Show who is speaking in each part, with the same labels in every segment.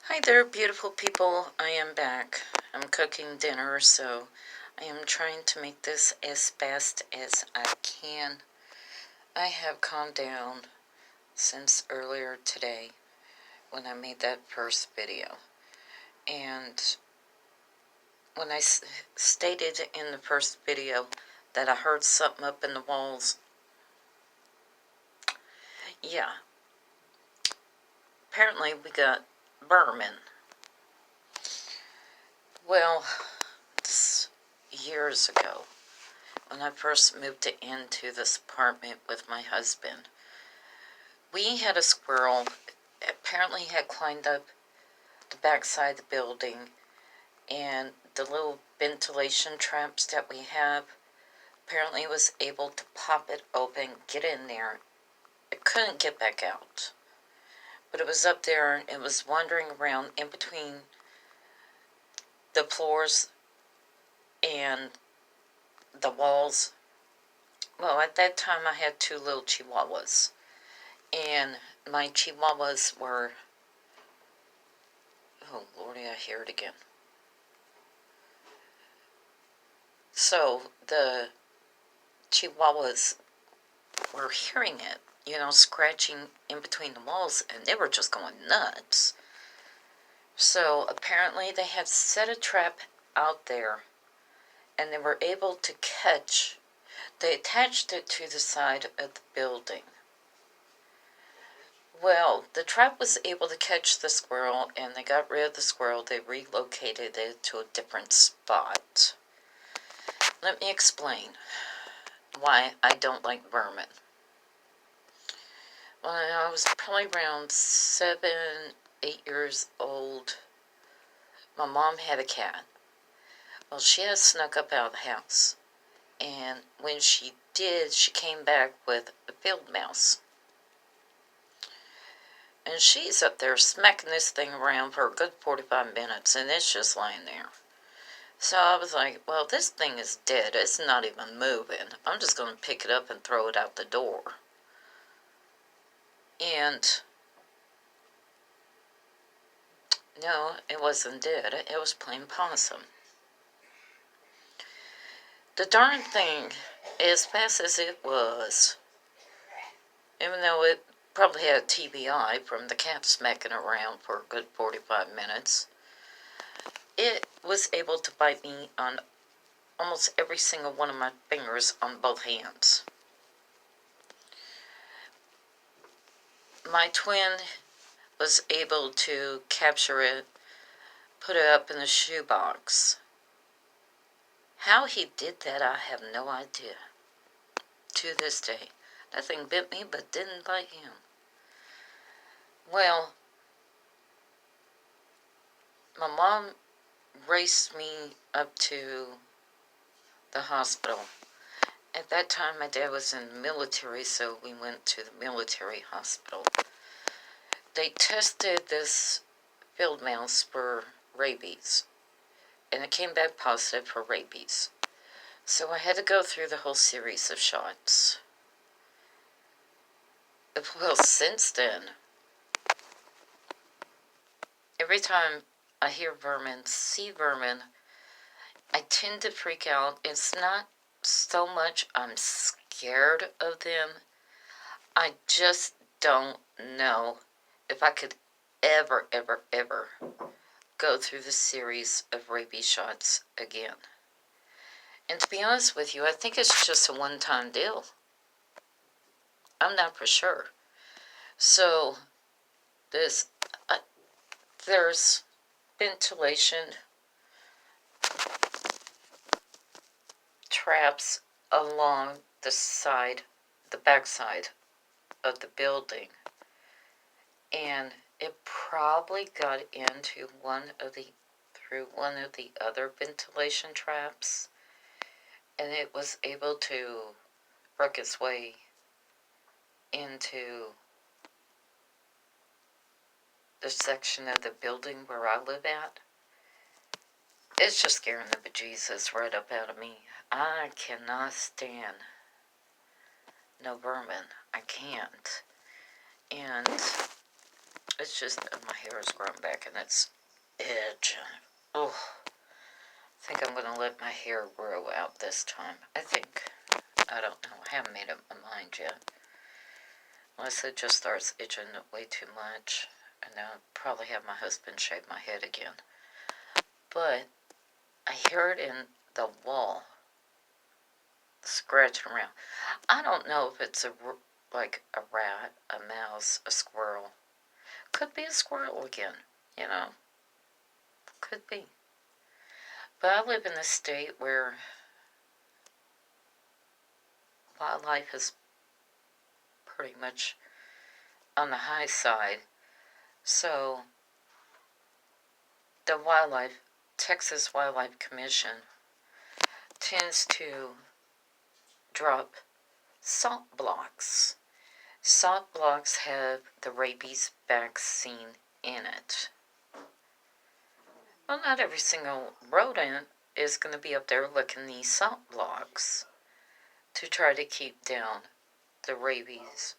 Speaker 1: Hi there, beautiful people. I am back. I'm cooking dinner, so I am trying to make this as fast as I can. I have calmed down since earlier today when I made that first video. And when I stated in the first video that I heard something up in the walls, yeah, apparently we got vermin. Well, this years ago, when I first moved into this apartment with my husband, we had a squirrel. Apparently had climbed up the backside of the building, and the little ventilation traps that we have, apparently was able to pop it open, get in there. It couldn't get back out, but it was up there and it was wandering around in between the floors and the walls. Well, at that time I had 2 little chihuahuas, and my chihuahuas were, oh lordy, I hear it again. So the chihuahuas were hearing it, scratching in between the walls, and they were just going nuts. So apparently they had set a trap out there, and they were able to catch, they attached it to the side of the building. Well, the trap was able to catch the squirrel, and they got rid of the squirrel. They relocated it to a different spot. Let me explain why I don't like vermin. When I was probably around 7, 8 years old, my mom had a cat. Well, she had snuck up out of the house, and when she did, she came back with a field mouse. And she's up there smacking this thing around for a good 45 minutes, and it's just lying there. So I was like, well, this thing is dead. It's not even moving. I'm just going to pick it up and throw it out the door. And no, it wasn't dead. It was plain possum. The darn thing, as fast as it was, even though it probably had TBI from the cat smacking around for a good 45 minutes, it was able to bite me on almost every single one of my fingers on both hands. My twin was able to capture it, put it up in a shoebox. How he did that, I have no idea. To this day, that thing bit me but didn't bite him. Well, my mom raced me up to the hospital. At that time, my dad was in the military, so we went to the military hospital. They tested this field mouse for rabies, and it came back positive for rabies. So I had to go through the whole series of shots. Well, since then, every time I hear vermin, see vermin, I tend to freak out. It's not so much I'm scared of them. I just don't know if I could ever go through the series of rabies shots again. And to be honest with you, I think it's just a one-time deal. I'm not for sure. So, there's ventilation traps along the backside of the building, and it probably got into through one of the other ventilation traps, and it was able to work its way into the section of the building where I live at. It's just scaring the bejeezus right up out of me. I cannot stand no vermin. I can't. And It's just my hair is growing back and it's itching. Oh, I think I'm going to let my hair grow out this time. I think. I don't know. I haven't made up my mind yet. Unless it just starts itching way too much. And then I'll probably have my husband shave my head again. But I hear it in the wall, scratching around. I don't know if it's like a rat, a mouse, a squirrel. Could be a squirrel again, you know. Could be. But I live in a state where wildlife is pretty much on the high side. So the Texas Wildlife Commission tends to drop salt blocks. Salt blocks have the rabies vaccine in it. Well, not every single rodent is going to be up there licking these salt blocks to try to keep down the rabies.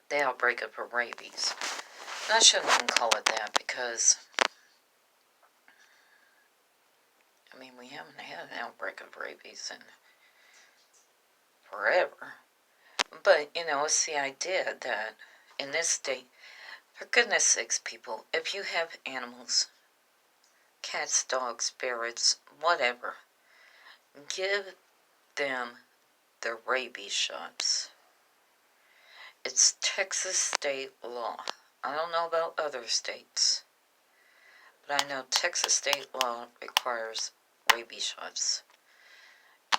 Speaker 1: The outbreak of rabies. And I shouldn't even call it that because, I mean, we haven't had an outbreak of rabies in forever. But, you know, it's the idea that in this state, for goodness sakes, people, if you have animals, cats, dogs, ferrets, whatever, give them the rabies shots. It's Texas state law. I don't know about other states, but I know Texas state law requires rabies shots.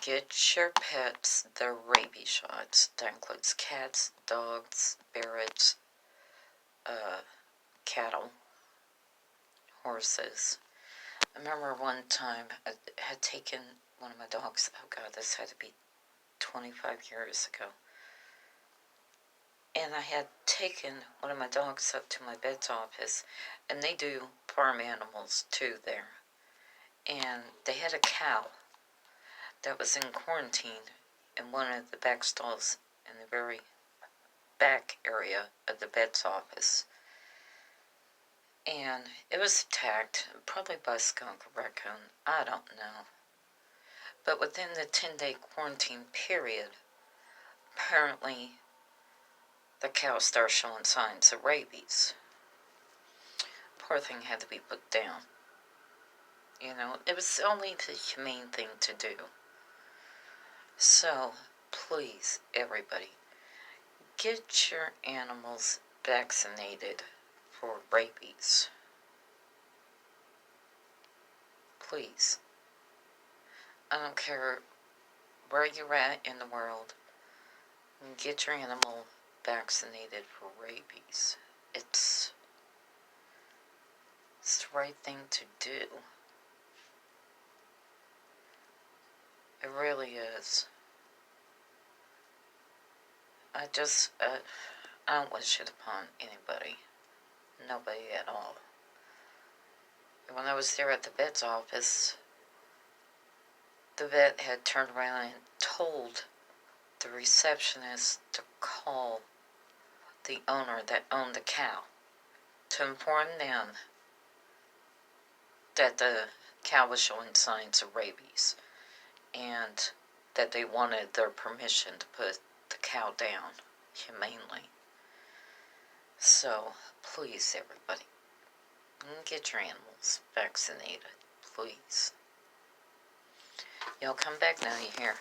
Speaker 1: Get your pets the rabies shots. That includes cats, dogs, ferrets, cattle, horses. I remember one time I had taken one of my dogs, oh God, this had to be 25 years ago. And I had taken one of my dogs up to my vet's office, and they do farm animals too there. And they had a cow that was in quarantine in one of the back stalls in the very back area of the vet's office. And it was attacked, probably by a skunk or raccoon, I don't know. But within the 10-day quarantine period, apparently the cow started showing signs of rabies. Poor thing had to be put down. You know, it was only the humane thing to do. So, please, everybody, get your animals vaccinated for rabies. Please. I don't care where you're at in the world. Get your animal vaccinated for rabies. It's the right thing to do. It really is. I don't wish it upon anybody. Nobody at all. When I was there at the vet's office, the vet had turned around and told the receptionist to call the owner that owned the cow to inform them that the cow was showing signs of rabies and that they wanted their permission to put the cow down humanely. So, please, everybody, get your animals vaccinated, please. Y'all come back now, you hear?